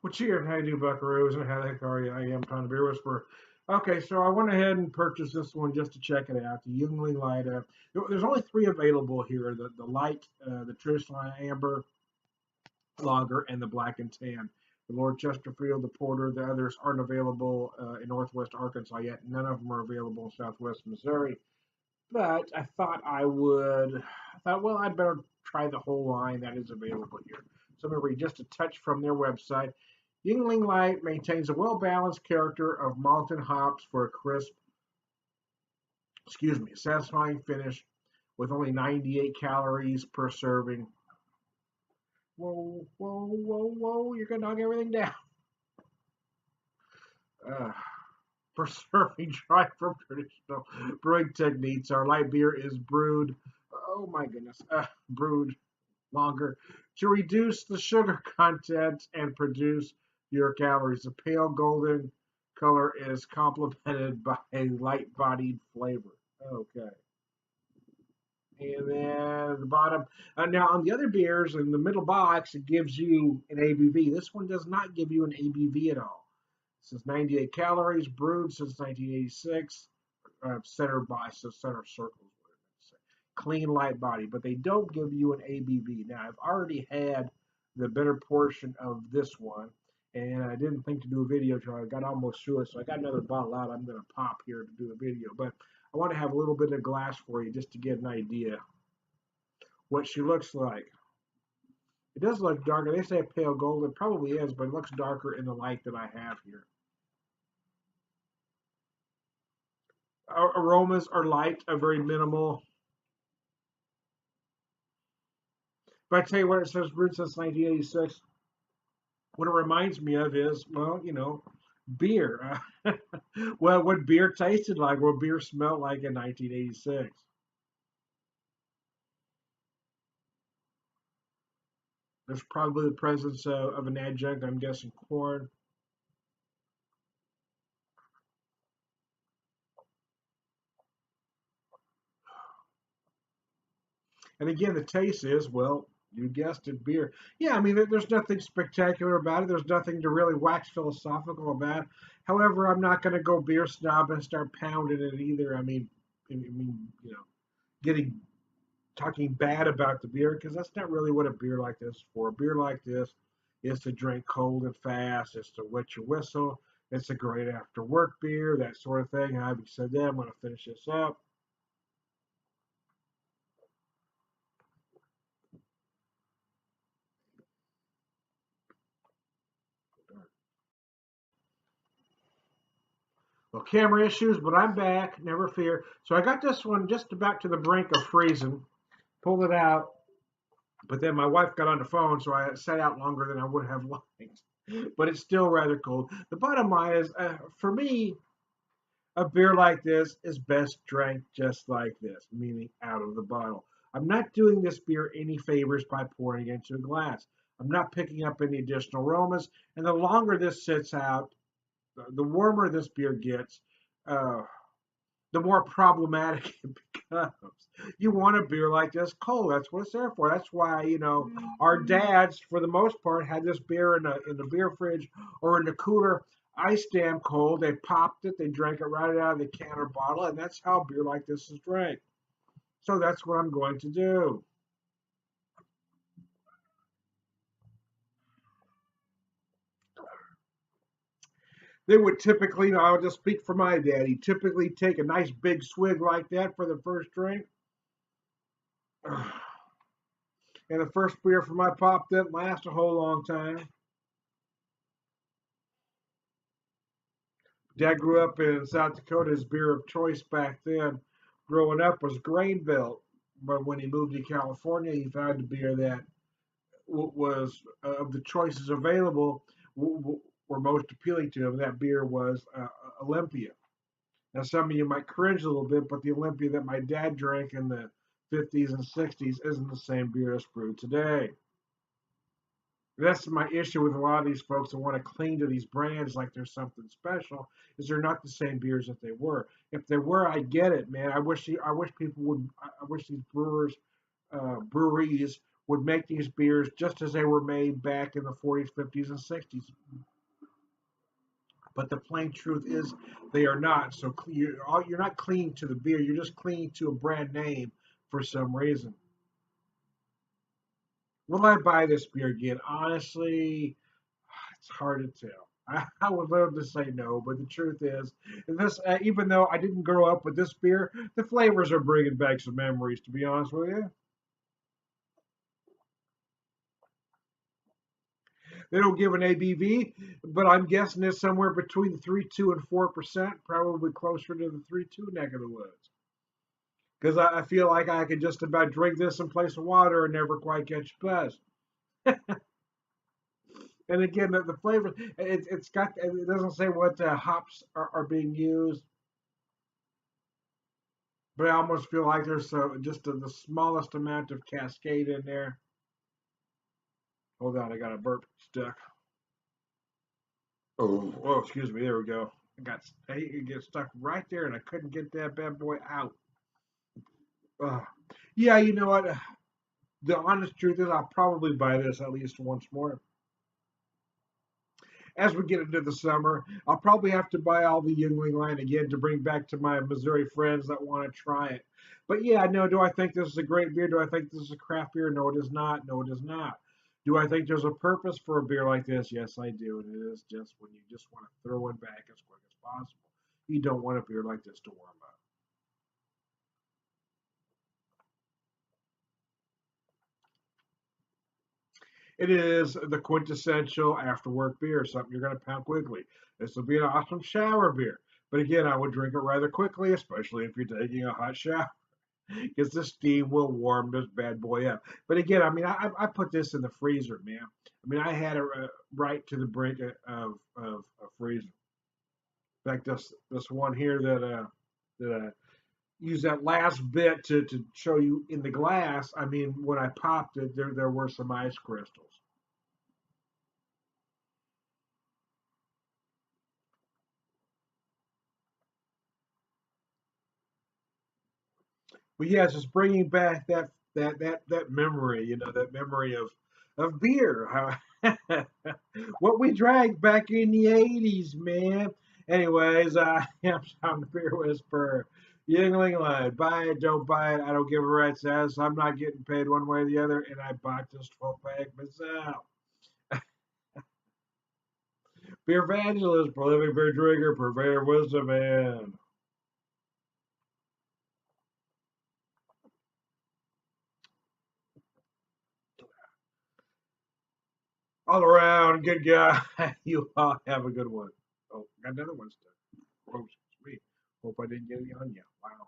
Well, cheers. How you do, Buckaroos? And how the heck are you? I am Tom the Beer Whisperer. Okay, so I went ahead and purchased this one just to check it out. The Yuengling Light. There's only three available here: the light, the traditional amber lager, and the black and tan. The Lord Chesterfield, the porter, the others aren't available in Northwest Arkansas yet. None of them are available in Southwest Missouri. But I thought I would. I thought, well, I'd better try the whole line that is available here. So I'm going to read just a touch from their website. Yuengling Light maintains a well-balanced character of malt and hops for a crisp, satisfying finish with only 98 calories per serving. Whoa, whoa, whoa, whoa, you're going to knock everything down. Uh, per serving, dry from traditional brewing techniques. Our light beer is brewed, oh my goodness, brewed longer to reduce the sugar content and produce fewer calories. The pale golden color is complemented by a light-bodied flavor. Okay. And then the bottom. Now, on the other beers, in the middle box, it gives you an ABV. This one does not give you an ABV at all. It says 98 calories, brewed since 1986, center by, so center circles, clean light body, but they don't give you an ABV. Now, I've already had the better portion of this one, and I didn't think to do a video until I got almost through it, so I got another bottle out. I'm going to pop here to do a video, but I want to have a little bit of glass for you just to get an idea what she looks like. It does look darker. They say pale gold. It probably is, but it looks darker in the light that I have here. Our aromas are light, very minimal. But I tell you what, it says brewed since 1986. What it reminds me of is, well, beer. Well, what beer tasted like, what beer smelled like in 1986. There's probably the presence of an adjunct, I'm guessing corn. And again, the taste is, well, you guessed it, beer. Yeah, I mean, there's nothing spectacular about it. There's nothing to really wax philosophical about. However, I'm not going to go beer snob and start pounding it either. Getting talking bad about the beer because that's not really what a beer like this is for. A beer like this is to drink cold and fast. It's to wet your whistle. It's a great after work beer, that sort of thing. Having said that, I'm going to finish this up. Well, camera issues, but I'm back. Never fear. So I got this one just about to the brink of freezing. Pulled it out, but then my wife got on the phone, so I sat out longer than I would have liked. But it's still rather cold. The bottom line is, for me, a beer like this is best drank just like this, meaning out of the bottle. I'm not doing this beer any favors by pouring it into a glass. I'm not picking up any additional aromas, and the longer this sits out, the warmer this beer gets, uh, the more problematic it becomes. You want a beer like this cold. That's what it's there for. That's why, our dads, for the most part, had this beer in the beer fridge or in the cooler. Iced them cold. They popped it. They drank it right out of the can or bottle, and that's how beer like this is drank. So that's what I'm going to do. They would typically, I'll just speak for my daddy, typically take a nice big swig like that for the first drink. And the first beer for my pop didn't last a whole long time. Dad grew up in South Dakota. His beer of choice back then, growing up, was Grain Belt. But when he moved to California, he found a beer that was of the choices available were most appealing to him. That beer was Olympia. Now, some of you might cringe a little bit, but the Olympia that my dad drank in the 50s and 60s isn't the same beer that's brewed today. That's my issue with a lot of these folks that want to cling to these brands like there's something special. Is they're not the same beers that they were. If they were, I get it, man. I wish people would. I wish these breweries would make these beers just as they were made back in the 40s, 50s, and 60s. But the plain truth is they are not. So you're not clinging to the beer. You're just clinging to a brand name for some reason. Will I buy this beer again? Honestly, it's hard to tell. I would love to say no, but the truth is, this even though I didn't grow up with this beer, the flavors are bringing back some memories. To be honest with you, they don't give an ABV, but I'm guessing it's somewhere between the 3.2 and 4%, probably closer to the 3.2 neck of the woods. Because I feel like I could just about drink this in place of water and never quite catch buzz. And again, the flavor, it's got, it doesn't say what hops are being used, but I almost feel like there's just the smallest amount of cascade in there. Hold on, I got a burp stuck. Oh, excuse me. There we go. It get stuck right there, and I couldn't get that bad boy out. Uh, yeah, you know what? The honest truth is, I'll probably buy this at least once more. As we get into the summer, I'll probably have to buy all the Yuengling line again to bring back to my Missouri friends that want to try it. But yeah, no, do I think this is a great beer? Do I think this is a craft beer? No, it is not. No, it is not. Do I think there's a purpose for a beer like this? Yes, I do. And it is just when you just want to throw one back as quick as possible. You don't want a beer like this to warm up. It is the quintessential after work beer, something you're going to pound quickly. This will be an awesome shower beer. But again, I would drink it rather quickly, especially if you're taking a hot shower, because the steam will warm this bad boy up. But again, I mean, I put this in the freezer, man. I mean, I had it right to the brink of freezing. In fact, this one here that use that last bit to show you in the glass. I mean, when I popped it, there were some ice crystals. But yes, it's bringing back that memory, that memory of beer, what we drank back in the '80s, man. Anyways, I am Tom the Beer Whisperer. Yuengling Lad. Buy it, don't buy it. I don't give a rat's ass. I'm not getting paid one way or the other, and I bought this 12-pack myself. BeerVangelist, prolific beer drinker, purveyor of wisdom, and all around good guy. You all have a good one. Oh, got another one stuck. Gross. Sweet. Hope I didn't get any on you. Wow.